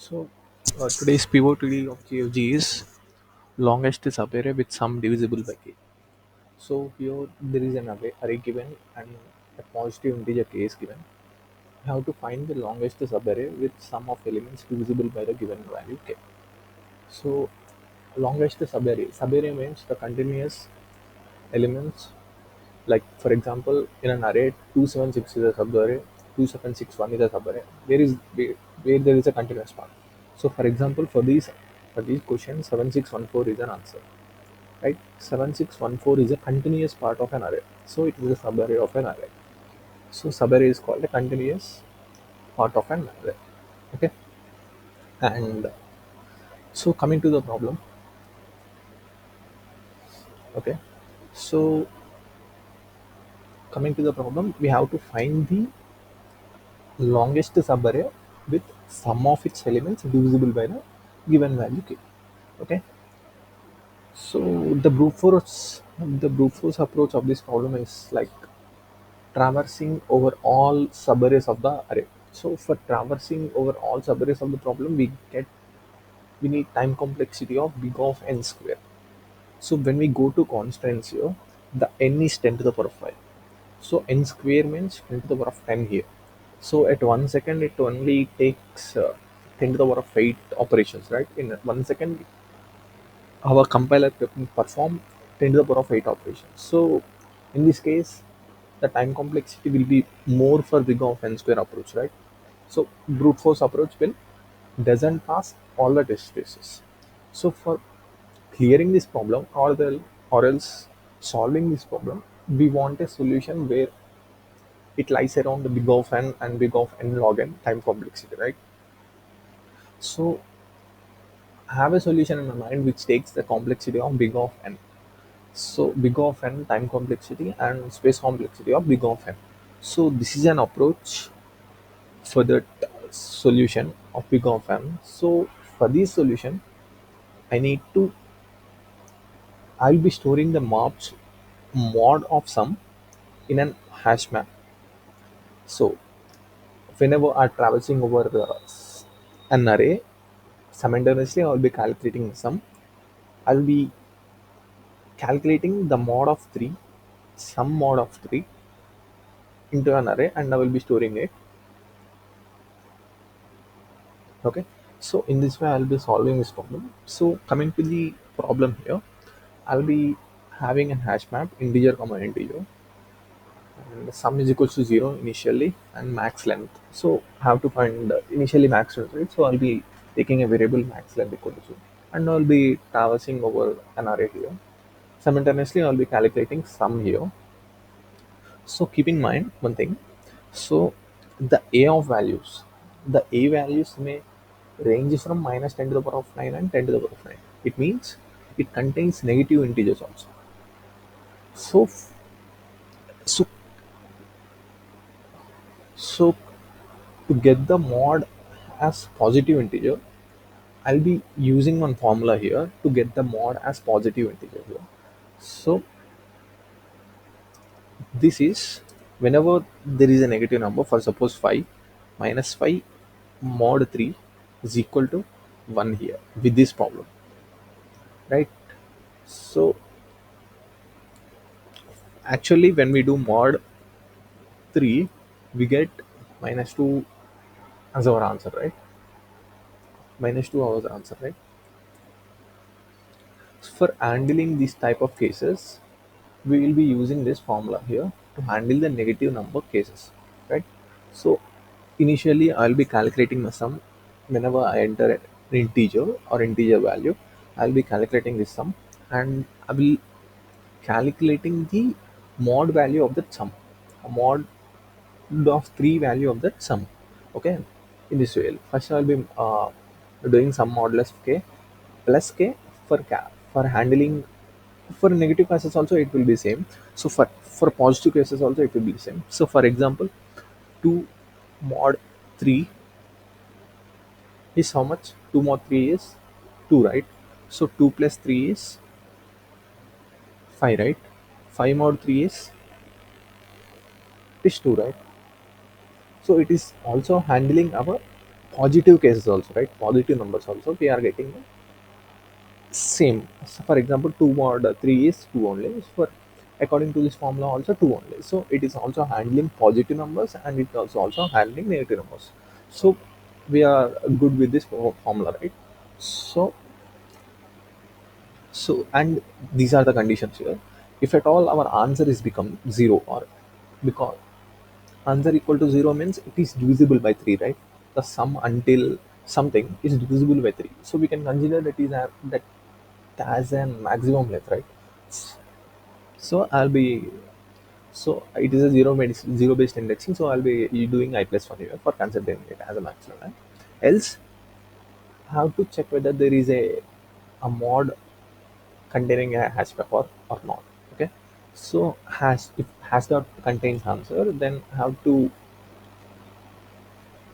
So today's POTD of GFG is longest subarray with some divisible by k. So here there is an array given and a positive integer k is given. We have to find the longest subarray with sum of elements divisible by the given value k. So longest subarray means the continuous elements, like for example in an array 276 is a subarray, 2761 is a subarray. Where there is a continuous part. So for example for these questions 7614 is an answer, right? 7614 is a continuous part of an array, so it is a subarray of an array. So subarray is called a continuous part of an array. Okay. And so coming to the problem. Okay, so coming to the problem, we have to find the longest subarray with sum of its elements divisible by the given value k. Okay, so the brute force approach of this problem is like traversing over all subarrays of the array. So for traversing over all subarrays of the problem, we need time complexity of big of n square. So when we go to constants here, the n is 10 to the power of 5. So n square means 10 to the power of 10 here. So at 1 second, it only takes 10 to the power of 8 operations, right? In 1 second, our compiler can perform 10 to the power of 8 operations. So in this case, the time complexity will be more for big of n square approach, right? So brute force approach will doesn't pass all the test cases. So for clearing this problem or else solving this problem, we want a solution where it lies around the big of n and big of n log n time complexity, right? So I have a solution in my mind which takes the complexity of big of n. So big of n time complexity and space complexity of big of n. So this is an approach for the solution of big of n. So for this solution, I need to I'll be storing the maps mod of sum in an hash map. So whenever I'm traversing over an array, simultaneously I'll be calculating the sum. I'll be calculating the mod of 3, some mod of 3 into an array, and I will be storing it. Okay, so in this way I'll be solving this problem. So coming to the problem here, I'll be having a hash map integer comma integer, and sum is equals to 0 initially and max length. So I have to find initially max length, right? So I'll be taking a variable max length equal to 0, and I'll be traversing over an array here. Simultaneously I'll be calculating sum here. So keep in mind one thing. So the a values may range from minus 10 to the power of 9 and 10 to the power of 9. It means it contains negative integers also. So so so to get the mod as positive integer, I'll be using one formula here to get the mod as positive integer here. So this is whenever there is a negative number, for suppose 5 minus 5 mod 3 is equal to 1 here with this problem, right? So actually when we do mod 3, we get minus 2 as our answer, right? Minus 2 as our answer, right? For handling these type of cases, we will be using this formula here to handle the negative number cases, right? So initially I'll be calculating the sum. Whenever I enter an integer or integer value, I'll be calculating this sum, and I will calculating the mod value of that sum, a mod of 3 value of that sum. Okay, in this way first I'll be doing sum modulus k plus k for handling. For negative cases also it will be same. So for positive cases also it will be the same. So for example, 2 mod 3 is how much? 2 mod 3 is 2, right? So 2 plus 3 is 5, right? 5 mod 3 is 2, right? So it is also handling our positive cases also, right? Positive numbers also we are getting the same. So for example, 2 mod 3 is 2 only. For according to this formula also 2 only. So it is also handling positive numbers and it also handling negative numbers. So we are good with this formula, right? So and these are the conditions here. If at all our answer is become 0, or because answer equal to 0 means it is divisible by 3, right? The sum until something is divisible by 3, so we can consider that is that as a maximum length, right? So I'll be, so it is a zero based indexing, so I'll be doing I plus 1 here for considering it as a maximum, right? Else have to check whether there is a mod containing a hash map or not. Okay, so hash, if hash dot contains answer, then have to,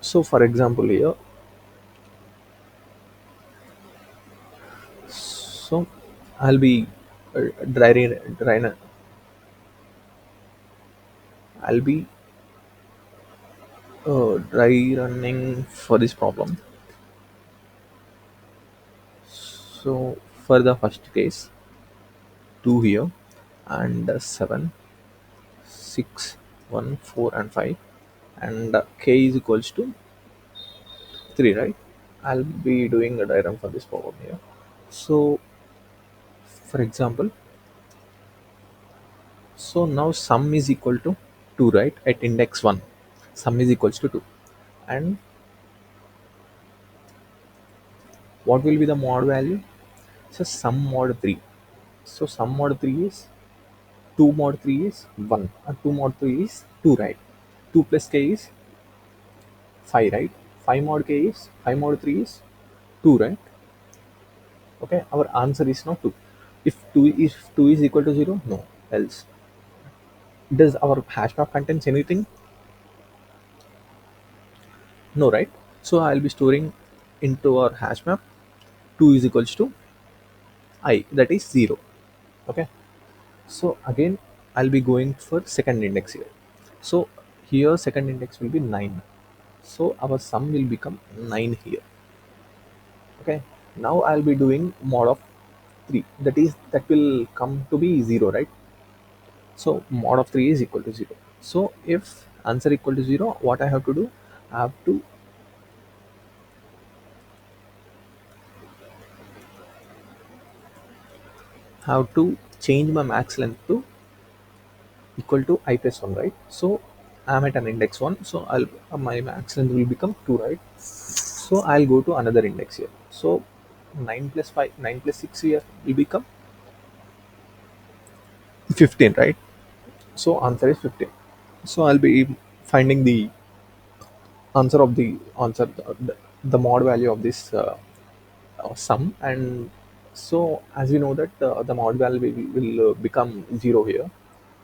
so for example here, so I'll be dry, I'll be dry running for this problem. So for the first case, 2 here, and 7, 6, 1, 4, and 5, and k is equals to 3, right? I'll be doing a diagram for this problem here. So for example, so now sum is equal to 2, right? At index 1, sum is equals to 2. And what will be the mod value? So sum mod 3. So sum mod 3 is 2 mod 3 is 1, and 2 mod 3 is 2, right? 2 plus k is 5, right? 5 mod k is 5 mod 3 is 2, right? Okay, our answer is not 2. If 2 is equal to 0, no. Else, does our hash map contains anything? No, right? So I'll be storing into our hash map 2 is equals to I, that is 0. Okay, so again I'll be going for second index here. So here second index will be 9. So our sum will become 9 here. Okay, now I'll be doing mod of 3. That will come to be 0, right? So mod of 3 is equal to 0. So if answer equal to 0, what I have to do? I have to change my max length to equal to I plus 1, right? So I'm at an index 1, so I'll my max length will become 2, right? So I'll go to another index here. So 9 plus 5, 9 plus 6 here will become 15, right? So answer is 15. So I'll be finding the the mod value of this sum. And so as we know that the mod value will become 0 here.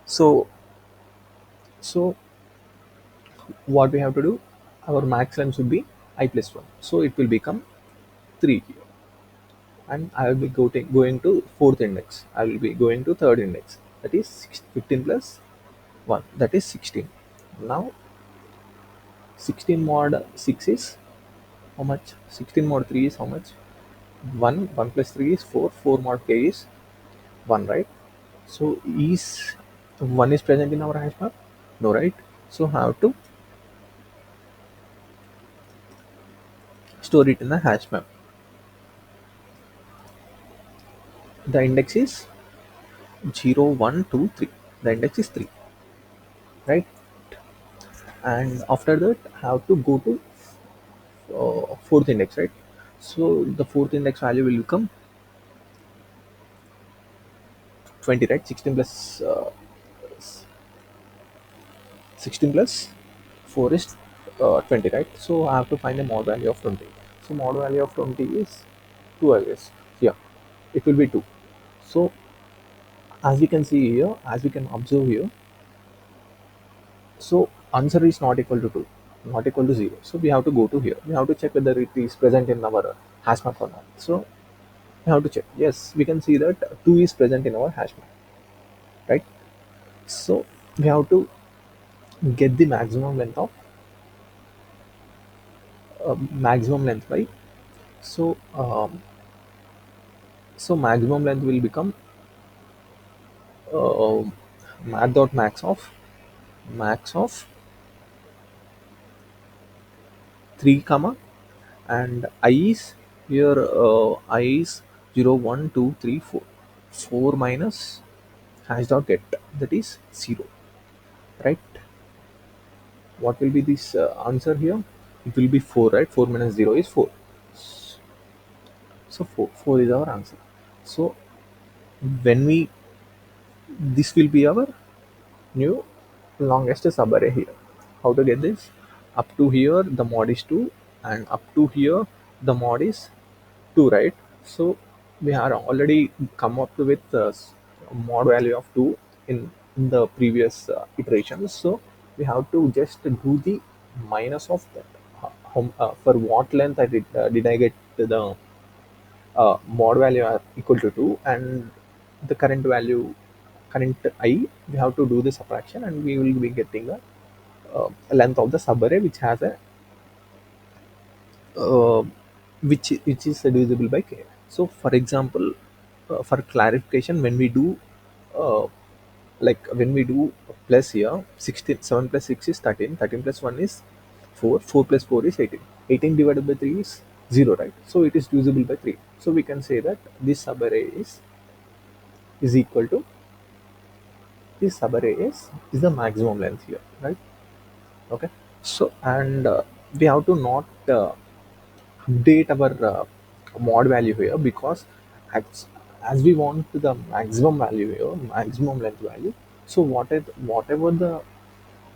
So so what we have to do, our max length should be I plus 1, so it will become 3 here. And I will be going to fourth index, I will be going to third index, that is 15 plus 1, that is 16. Now 16 mod 6 is how much? 16 mod 3 is how much? 1, 1 plus 3 is 4, 4 mod k is 1, right? So is 1 is present in our hash map? No, right? So have to store it in the hash map. The index is 0, 1, 2, 3. The index is 3, right? And after that have to go to fourth index, right? So the fourth index value will become 20, right? 16 plus 4 is 20, right? So I have to find the mod value of 20. So mod value of 20 is 2, I guess. Yeah, it will be 2. So as we can see here, as we can observe here, so answer is not equal to 2, not equal to 0. So we have to go to here. We have to check whether it is present in our hash map or not. So we have to check. Yes, we can see that 2 is present in our hash map, right? So we have to get the maximum length of maximum length by, so maximum length will become uh, math dot max of 3 comma, and I is here, I is 0 1 2 3 4, 4 minus hash dot get, that is 0, right? What will be this answer here? It will be 4, right? 4 minus 0 is 4. So 4 is our answer. So when we, this will be our new longest subarray here. How to get this? Up to here the mod is 2, and up to here the mod is 2, right? So we are already come up with mod value of 2 in the previous iterations. So we have to just do the minus of that. For what length did I get the mod value are equal to 2, and the current value, current I, we have to do the subtraction, and we will be getting the length of the subarray, which has a uh, which is divisible by k. So for example, for clarification, when we do uh, when we do plus here, 16, 7 plus 6 is 13, 13 plus 1 is 4, 4 plus 4 is 18, 18 divided by 3 is 0, right? So it is divisible by 3. So we can say that this subarray is equal to, this subarray is the maximum length here, right? Okay. So and we have to not update our mod value here, because as we want the maximum value here, maximum length value. So whatever the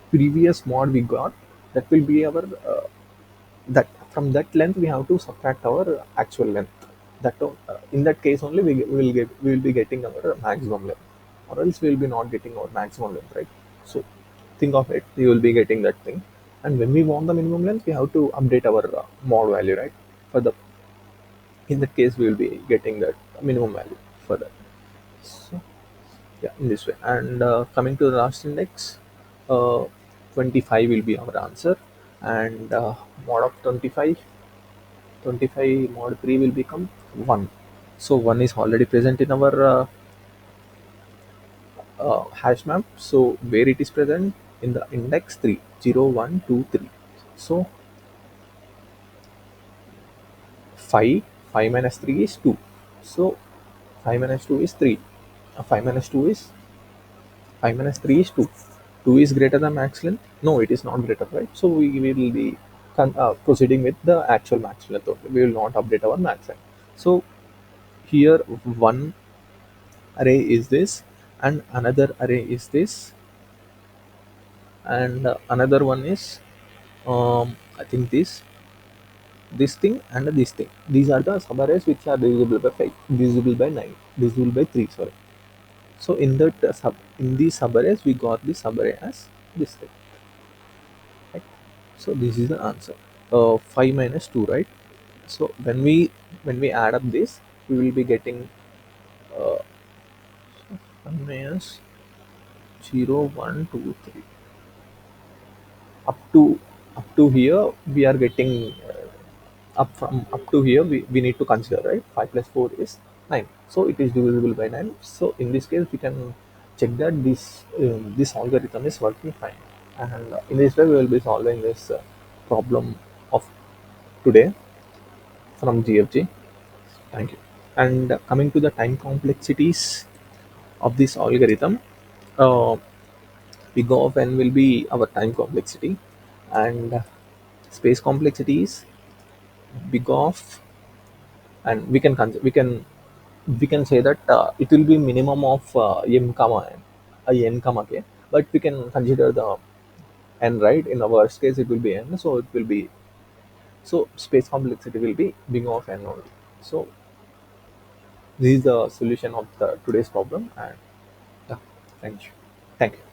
previous mod we got, that will be our that from that length we have to subtract our actual length. In that case only we will be getting our maximum length, or else we will be not getting our maximum length, right? So think of it, we will be getting that thing, and when we want the minimum length, we have to update our mod value, right? For the, in that case we will be getting that minimum value for that. So yeah, in this way. And coming to the last index, uh, 25 will be our answer, and mod of 25, 25 mod 3 will become 1. So 1 is already present in our hash map. So where it is present? In the index 3, 0 1 2 3. So 5, 5 minus 3 is 2. So 5 minus 2 is 3. 5 minus 2 is, 5 minus 3 is 2. 2 is greater than max length? No, it is not greater, right? So we will be proceeding with the actual max length only. We will not update our max length. So here one array is this, and another array is this, and another one is I think this thing and this thing. These are the subarrays which are divisible by 5, divisible by 9, divisible by 3. Sorry. So in that in these subarrays, we got the subarray as this thing. Right? So this is the answer. 5 minus 2, right? So when we add up this, we will be getting 1 minus 0 1 2 3. Up to here we are getting up to here we need to consider, right? 5 plus 4 is 9, so it is divisible by 9. So in this case we can check that this algorithm is working fine, and in this way we will be solving this problem of today from GFG. Thank you. And coming to the time complexities of this algorithm, uh, we go of n will be our time complexity, and space complexity is big of, and we can say that it will be minimum of m comma n, n comma k, but we can consider the n, right? In the worst case it will be n, so it will be, so space complexity will be big of n only. So this is the solution of the today's problem, and yeah, thank you.